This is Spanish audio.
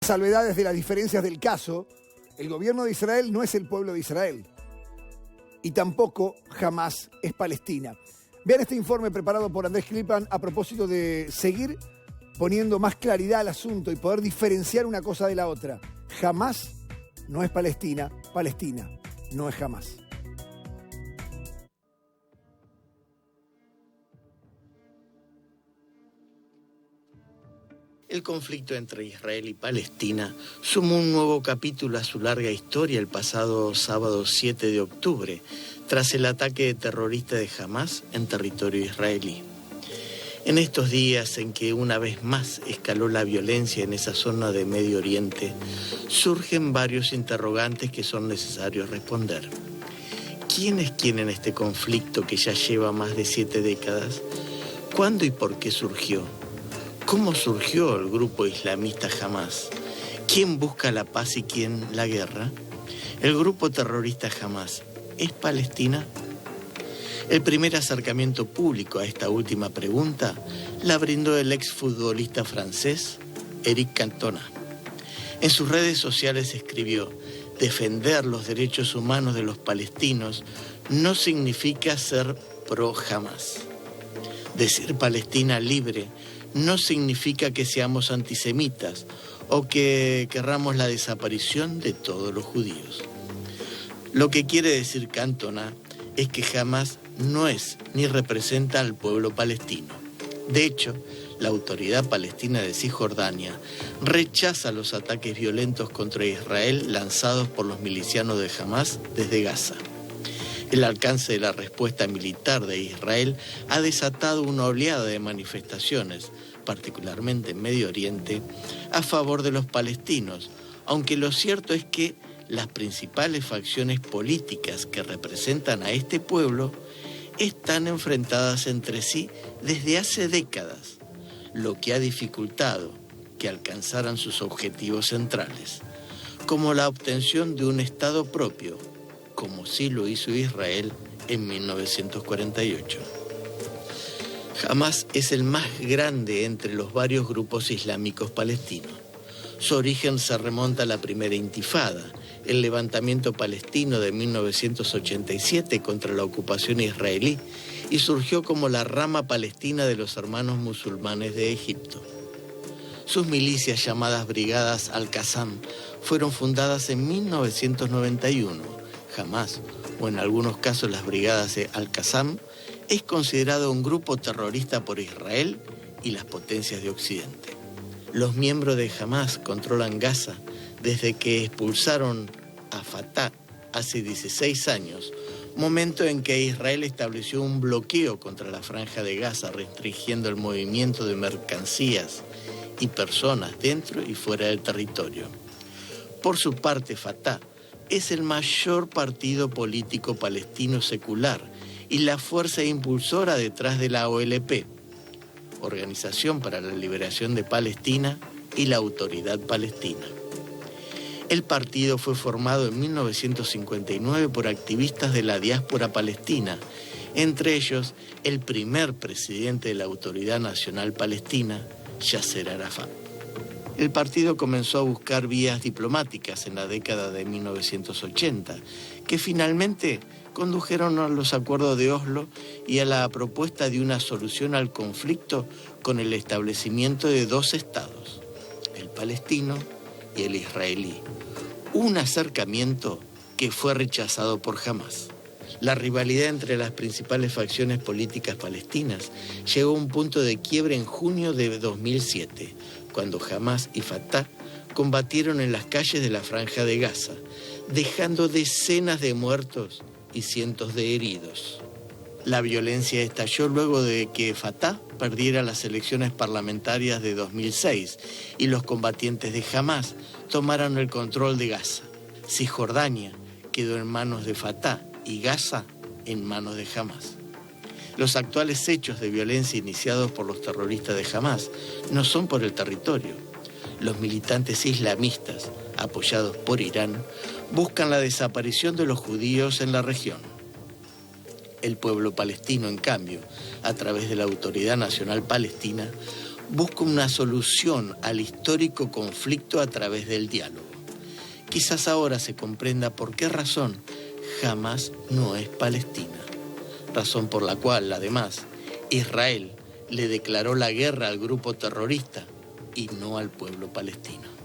salvedades de las diferencias del caso, el gobierno de Israel no es el pueblo de Israel. Y tampoco Hamás es Palestina. Vean este informe preparado por Andrés Klipan a propósito de seguir poniendo más claridad al asunto y poder diferenciar una cosa de la otra. Hamás no es Palestina, Palestina no es Hamás. El conflicto entre Israel y Palestina sumó un nuevo capítulo a su larga historia el pasado sábado 7 de octubre, tras el ataque terrorista de Hamás en territorio israelí. En estos días en que una vez más escaló la violencia en esa zona de Medio Oriente, surgen varios interrogantes que son necesarios responder. ¿Quién es quién en este conflicto que ya lleva más de 7 décadas? ¿Cuándo y por qué surgió? ¿Cómo surgió el grupo islamista Hamás? ¿Quién busca la paz y quién la guerra? ¿El grupo terrorista Hamás es Palestina? El primer acercamiento público a esta última pregunta la brindó el exfutbolista francés Éric Cantona. En sus redes sociales escribió: defender los derechos humanos de los palestinos no significa ser pro Hamás. Decir Palestina libre no significa que seamos antisemitas o que querramos la desaparición de todos los judíos. Lo que quiere decir Cantona es que Hamás no es ni representa al pueblo palestino. De hecho, la Autoridad Palestina de Cisjordania rechaza los ataques violentos contra Israel lanzados por los milicianos de Hamás desde Gaza. El alcance de la respuesta militar de Israel ha desatado una oleada de manifestaciones, particularmente en Medio Oriente, a favor de los palestinos, aunque lo cierto es que las principales facciones políticas que representan a este pueblo están enfrentadas entre sí desde hace décadas, lo que ha dificultado que alcanzaran sus objetivos centrales, como la obtención de un Estado propio, como sí lo hizo Israel en 1948. Hamás es el más grande entre los varios grupos islámicos palestinos. Su origen se remonta a la primera intifada, el levantamiento palestino de 1987 contra la ocupación israelí, y surgió como la rama palestina de los hermanos musulmanes de Egipto. Sus milicias llamadas Brigadas Al-Qassam fueron fundadas en 1991. Hamás, o en algunos casos las Brigadas de Al-Qassam, es considerado un grupo terrorista por Israel y las potencias de Occidente. Los miembros de Hamás controlan Gaza desde que expulsaron a Fatah hace 16 años, momento en que Israel estableció un bloqueo contra la franja de Gaza, restringiendo el movimiento de mercancías y personas dentro y fuera del territorio. Por su parte, Fatah es el mayor partido político palestino secular y la fuerza impulsora detrás de la OLP, Organización para la Liberación de Palestina, y la Autoridad Palestina. El partido fue formado en 1959 por activistas de la diáspora palestina, entre ellos el primer presidente de la Autoridad Nacional Palestina, Yasser Arafat. El partido comenzó a buscar vías diplomáticas en la década de 1980, que finalmente condujeron a los acuerdos de Oslo y a la propuesta de una solución al conflicto con el establecimiento de 2 estados, el palestino y el israelí. Un acercamiento que fue rechazado por Hamás. La rivalidad entre las principales facciones políticas palestinas llegó a un punto de quiebre en junio de 2007, cuando Hamás y Fatah combatieron en las calles de la Franja de Gaza, dejando decenas de muertos y cientos de heridos. La violencia estalló luego de que Fatah perdiera las elecciones parlamentarias de 2006 y los combatientes de Hamás tomaron el control de Gaza. Cisjordania quedó en manos de Fatah y Gaza en manos de Hamás. Los actuales hechos de violencia iniciados por los terroristas de Hamás no son por el territorio. Los militantes islamistas, apoyados por Irán, buscan la desaparición de los judíos en la región. El pueblo palestino, en cambio, a través de la Autoridad Nacional Palestina, busca una solución al histórico conflicto a través del diálogo. Quizás ahora se comprenda por qué razón Hamás no es Palestina, razón por la cual, además, Israel le declaró la guerra al grupo terrorista y no al pueblo palestino.